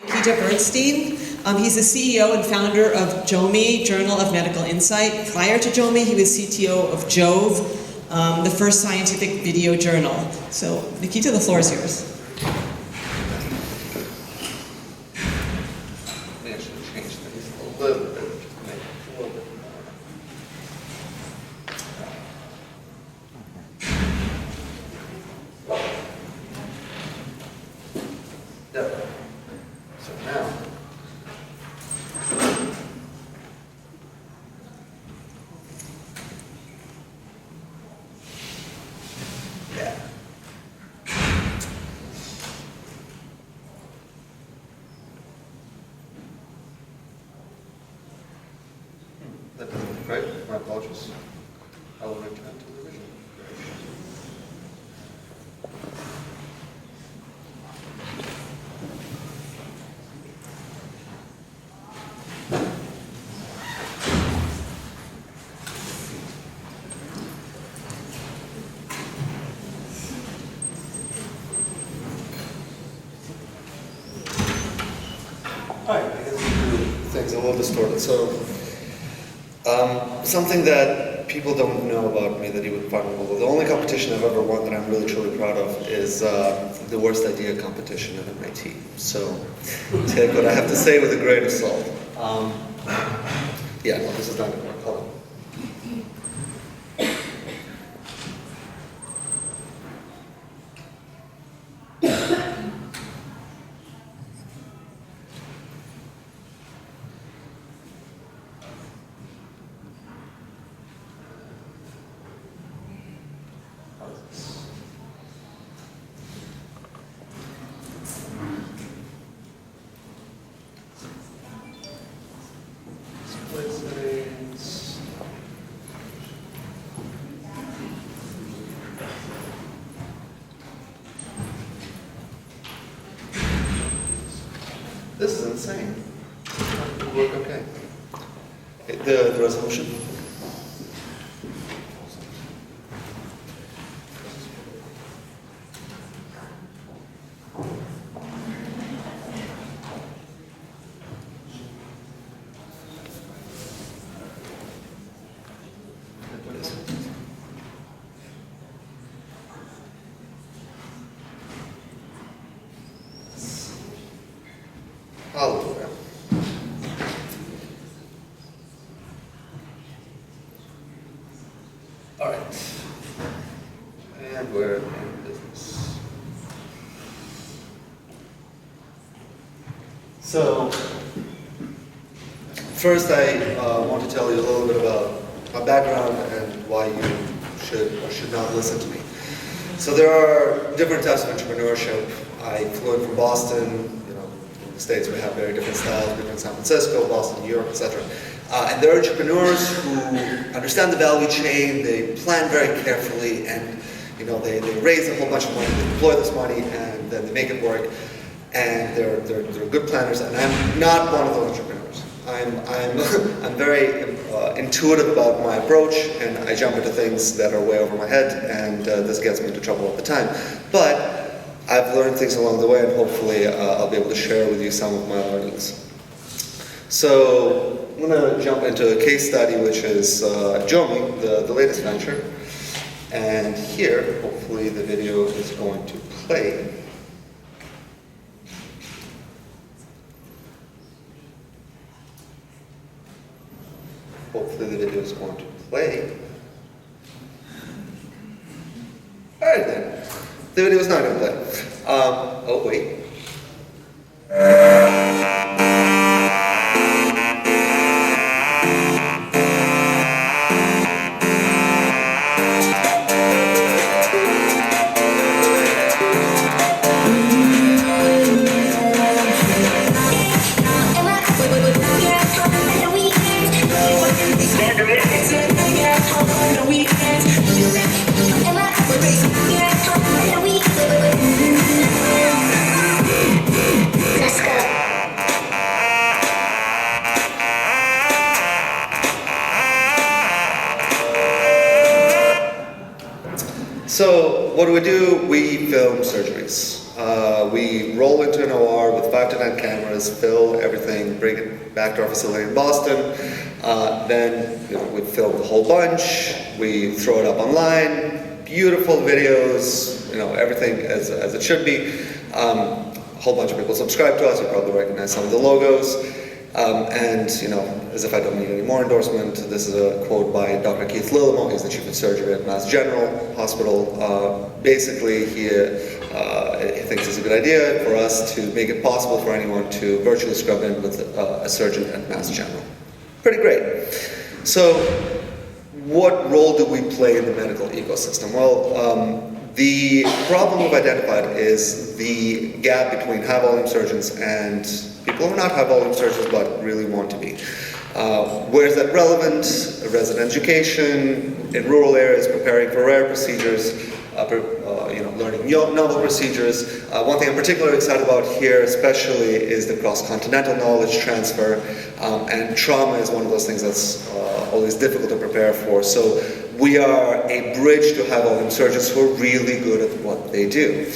Nikita Bernstein. He's the CEO and founder of JoMI, Journal of Medical Insight. Prior to JoMI, he was CTO of Jove, the first scientific video journal. So, Nikita, the floor is yours. I should change things a little bit to make it a little bit more. There. So now, yeah. That doesn't look right. My apologies. I will return to the original. Alright, I guess we'll do things a little distorted. So, something that people don't know about me that you would find cool. The only competition I've ever won that I'm really truly proud of is the worst idea competition at MIT. So, take what I have to say with a grain of salt. Yeah, no, this is not going to work. Hold on. Settings. This is insane. It will work okay. The resolution. Hallelujah. All right. And we're in business. So, first I want to tell you a little bit about my background and why you should or should not listen to me. So there are different types of entrepreneurship. I flew in from Boston. In the States, we have very different styles, different San Francisco, Boston, New York, etc. And there are entrepreneurs who understand the value chain, they plan very carefully, and they raise a whole bunch of money, they deploy this money, and then they make it work. And they're good planners, and I'm not one of those entrepreneurs. I'm very intuitive about my approach, and I jump into things that are way over my head, and this gets me into trouble all the time. But I've learned things along the way, and hopefully I'll be able to share with you some of my learnings. So I'm going to jump into a case study, which is JoMI, the latest venture. And here, hopefully the video is going to play. Hopefully the video is going to play. All right then. The video is not going to play. Oh, wait. So what do? We film surgeries. We roll into an OR with 5 to 10 cameras, fill everything, bring it back to our facility in Boston. Then we film a whole bunch, we throw it up online, beautiful videos, everything as it should be. A whole bunch of people subscribe to us, you probably recognize some of the logos. And as if I don't need any more endorsement, this is a quote by Dr. Keith Lillimo. He's the chief of surgery at Mass General Hospital. Basically, he thinks it's a good idea for us to make it possible for anyone to virtually scrub in with a surgeon at Mass General. Pretty great. So, what role do we play in the medical ecosystem? Well, the problem we've identified is the gap between high-volume surgeons and people who are not high-volume surgeons but really want to be. Where is that relevant? Resident education, in rural areas, preparing for rare procedures, learning novel procedures. One thing I'm particularly excited about here especially is the cross-continental knowledge transfer, and trauma is one of those things that's always difficult to prepare for. So we are a bridge to high-volume surgeons who are really good at what they do.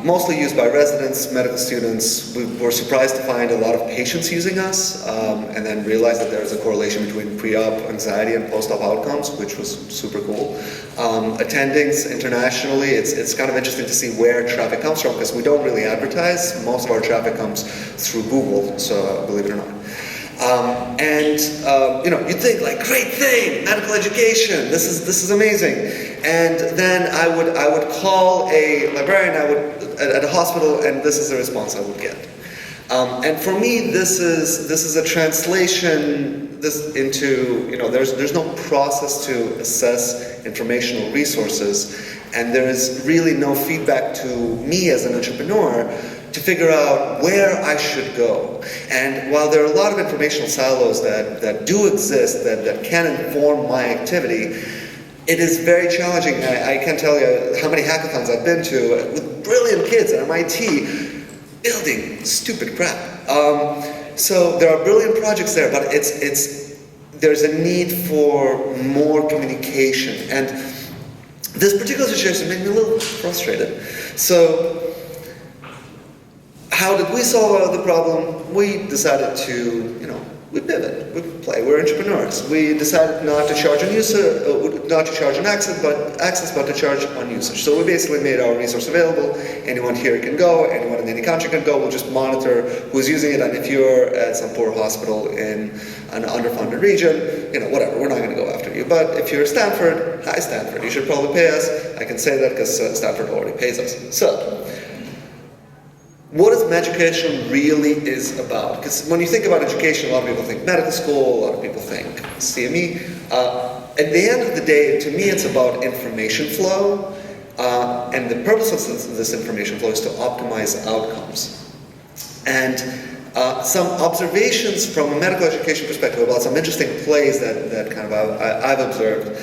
Mostly used by residents, medical students. We were surprised to find a lot of patients using us, and then realized that there's a correlation between pre-op anxiety and post-op outcomes, which was super cool. Attendings internationally, it's kind of interesting to see where traffic comes from, because we don't really advertise. Most of our traffic comes through Google, so believe it or not. You'd think like, great thing, medical education, this is amazing. And then I would call a librarian at a hospital, and this is the response I would get. And for me, this is a translation into, there's no process to assess informational resources, and there is really no feedback to me as an entrepreneur to figure out where I should go. And while there are a lot of informational silos that do exist, that can inform my activity, it is very challenging. I can't tell you how many hackathons I've been to with brilliant kids at MIT building stupid crap. So there are brilliant projects there, but there's a need for more communication. And this particular situation made me a little frustrated. So how did we solve the problem? We decided to, we pivot, we play, we're entrepreneurs. We decided not to charge on access, but to charge on usage. So we basically made our resource available. Anyone here can go, anyone in any country can go. We'll just monitor who's using it, and if you're at some poor hospital in an underfunded region, whatever, we're not going to go after you. But if you're Stanford, hi Stanford, you should probably pay us. I can say that because Stanford already pays us. So, what is education really is about? Because when you think about education, a lot of people think medical school, a lot of people think CME. At the end of the day, to me, it's about information flow, and the purpose of this information flow is to optimize outcomes. And some observations from a medical education perspective about some interesting plays that kind of I've observed.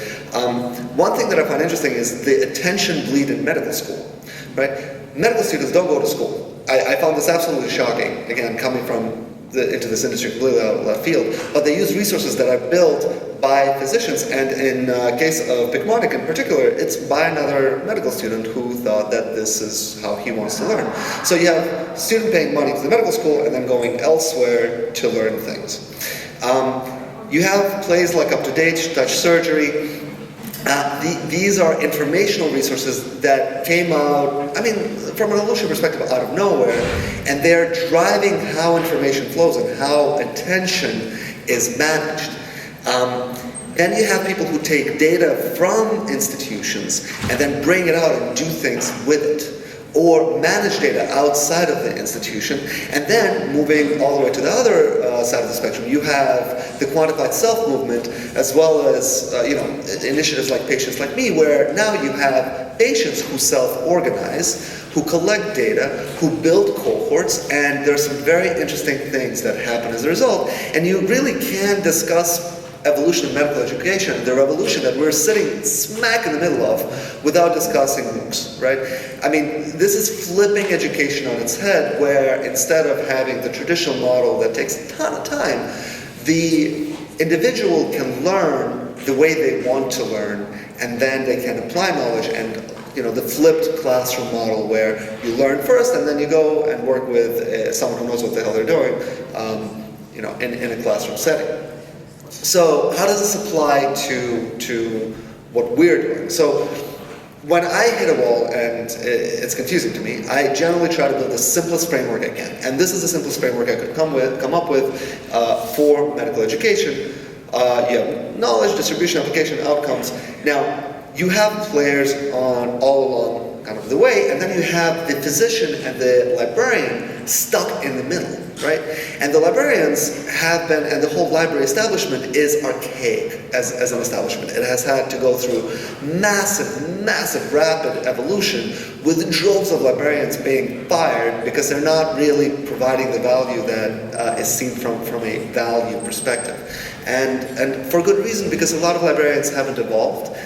One thing that I find interesting is the attention bleed in medical school, right? Medical students don't go to school. I found this absolutely shocking, again, coming into this industry completely out of left field, but they use resources that are built by physicians, and in case of Picmonic in particular, it's by another medical student who thought that this is how he wants to learn. So you have student paying money to the medical school and then going elsewhere to learn things. You have plays like Up to Date, Touch Surgery. These are informational resources that came out, from an evolution perspective, out of nowhere, and they're driving how information flows and how attention is managed. Then you have people who take data from institutions and then bring it out and do things with it, or manage data outside of the institution. And then, moving all the way to the other side of the spectrum, you have the quantified self movement, as well as initiatives like Patients Like Me, where now you have patients who self-organize, who collect data, who build cohorts, and there's some very interesting things that happen as a result. And you really can discuss evolution of medical education, the revolution that we're sitting smack in the middle of, without discussing MOOCs, right? This is flipping education on its head, where instead of having the traditional model that takes a ton of time, the individual can learn the way they want to learn, and then they can apply knowledge and the flipped classroom model where you learn first and then you go and work with someone who knows what the hell they're doing, in a classroom setting. So how does this apply to what we're doing? So when I hit a wall and it's confusing to me, I generally try to build the simplest framework I can. And this is the simplest framework I could come up with for medical education. You have knowledge, distribution, application, outcomes. Now, you have players all along kind of the way, and then you have the physician and the librarian stuck in the middle, right? And the librarians have been, and the whole library establishment is archaic as an establishment. It has had to go through massive, rapid evolution with droves of librarians being fired because they're not really providing the value that is seen from a value perspective. And for good reason, because a lot of librarians haven't evolved.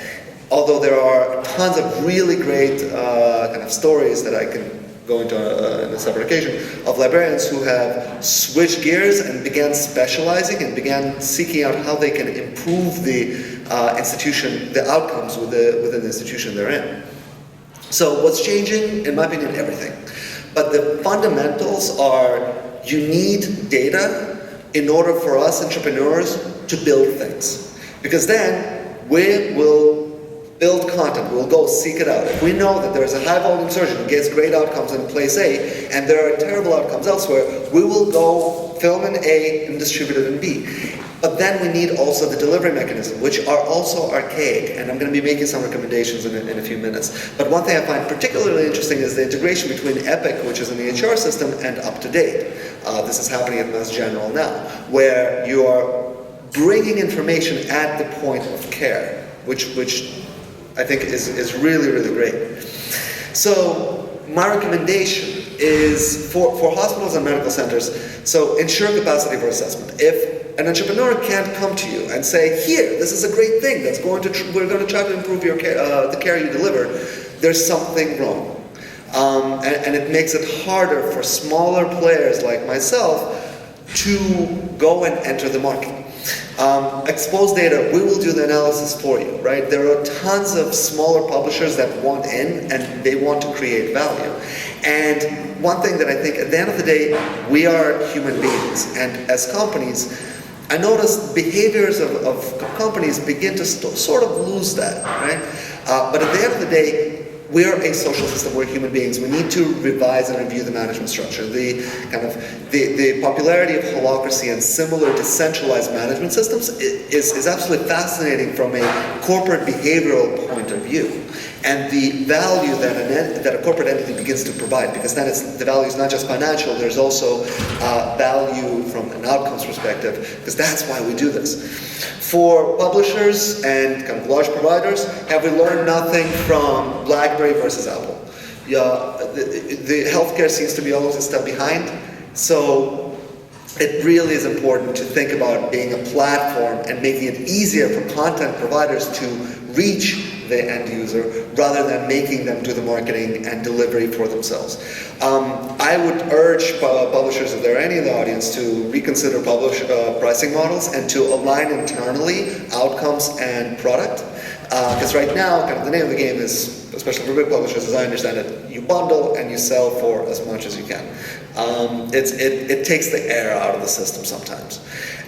Although there are tons of really great kind of stories that I can go into on a separate occasion of librarians who have switched gears and began specializing and began seeking out how they can improve the institution, the outcomes within the institution they're in. So what's changing? In my opinion, everything. But the fundamentals are you need data in order for us entrepreneurs to build things. Because then we will build content, we'll go seek it out. If we know that there's a high volume surgeon who gets great outcomes in place A, and there are terrible outcomes elsewhere, we will go film in A and distribute it in B. But then we need also the delivery mechanism, which are also archaic, and I'm going to be making some recommendations in a few minutes. But one thing I find particularly interesting is the integration between Epic, which is an EHR system, and UpToDate. This is happening at Mass General now, where you are bringing information at the point of care, which I think is really, really great. So my recommendation is for hospitals and medical centers, so ensure capacity for assessment. If an entrepreneur can't come to you and say, here, this is a great thing, we're going to try to improve your care, the care you deliver, there's something wrong. And it makes it harder for smaller players like myself to go and enter the market. Expose data, we will do the analysis for you, right? There are tons of smaller publishers that want in and they want to create value. And one thing that I think at the end of the day, we are human beings, and as companies, I notice behaviors of companies begin to sort of lose that, right? But at the end of the day, we are a social system, we're human beings. We need to revise and review the management structure. The popularity of holacracy and similar decentralized management systems is absolutely fascinating from a corporate behavioral point of view. And the value that a corporate entity begins to provide, because then the value is not just financial, there's also value from an outcomes perspective, because that's why we do this. For publishers and kind of large providers, have we learned nothing from BlackBerry versus Apple? The healthcare seems to be always a step behind, so it really is important to think about being a platform and making it easier for content providers to reach the end user rather than making them do the marketing and delivery for themselves. I would urge publishers, if there are any in the audience, to reconsider pricing models and to align internally outcomes and product. Because right now, kind of the name of the game is, especially for big publishers, as I understand it, you bundle and you sell for as much as you can. It takes the air out of the system sometimes.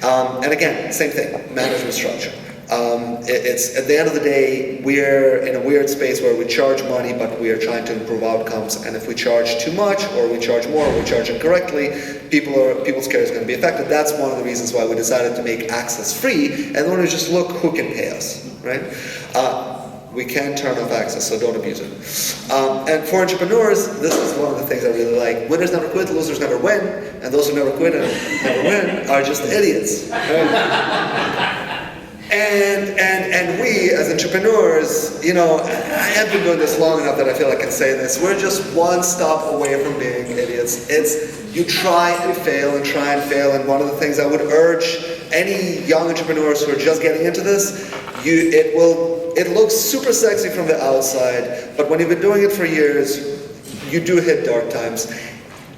And again, same thing, management structure. It's at the end of the day, we're in a weird space where we charge money, but we are trying to improve outcomes. And if we charge too much, or we charge more, or we charge incorrectly, people's care is going to be affected. That's one of the reasons why we decided to make access free, and then we just look who can pay us, right? We can turn off access, so don't abuse it. And for entrepreneurs, this is one of the things I really like. Winners never quit, losers never win, and those who never quit and never win are just idiots. Right? And we, as entrepreneurs, I have been doing this long enough that I feel I can say this. We're just one stop away from being idiots. It's you try and fail, and one of the things I would urge any young entrepreneurs who are just getting into this, it looks super sexy from the outside, but when you've been doing it for years, you do hit dark times.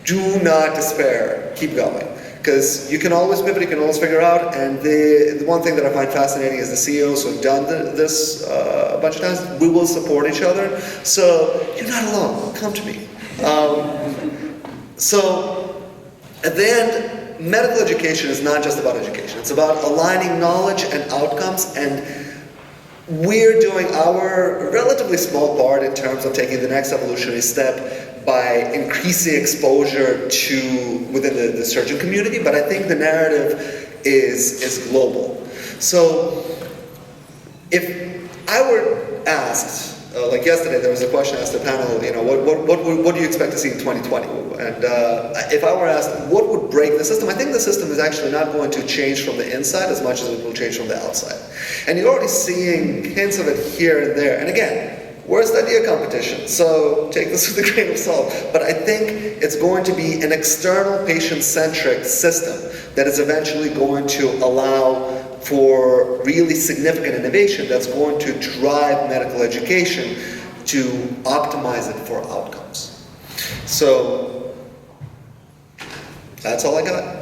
Do not despair. Keep going. Because you can always pivot, you can always figure out, and the one thing that I find fascinating is the CEOs who have done this a bunch of times, we will support each other. So you're not alone, come to me. So at the end, medical education is not just about education. It's about aligning knowledge and outcomes, and we're doing our relatively small part in terms of taking the next evolutionary step by increasing exposure to within the surgeon community, but I think the narrative is global. So if I were asked, like yesterday there was a question asked the panel, you know, what do you expect to see in 2020? And if I were asked what would break the system, I think the system is actually not going to change from the inside as much as it will change from the outside. And you're already seeing hints of it here and there. And again, worst idea competition, so take this with a grain of salt. But I think it's going to be an external patient-centric system that is eventually going to allow for really significant innovation that's going to drive medical education to optimize it for outcomes. So that's all I got.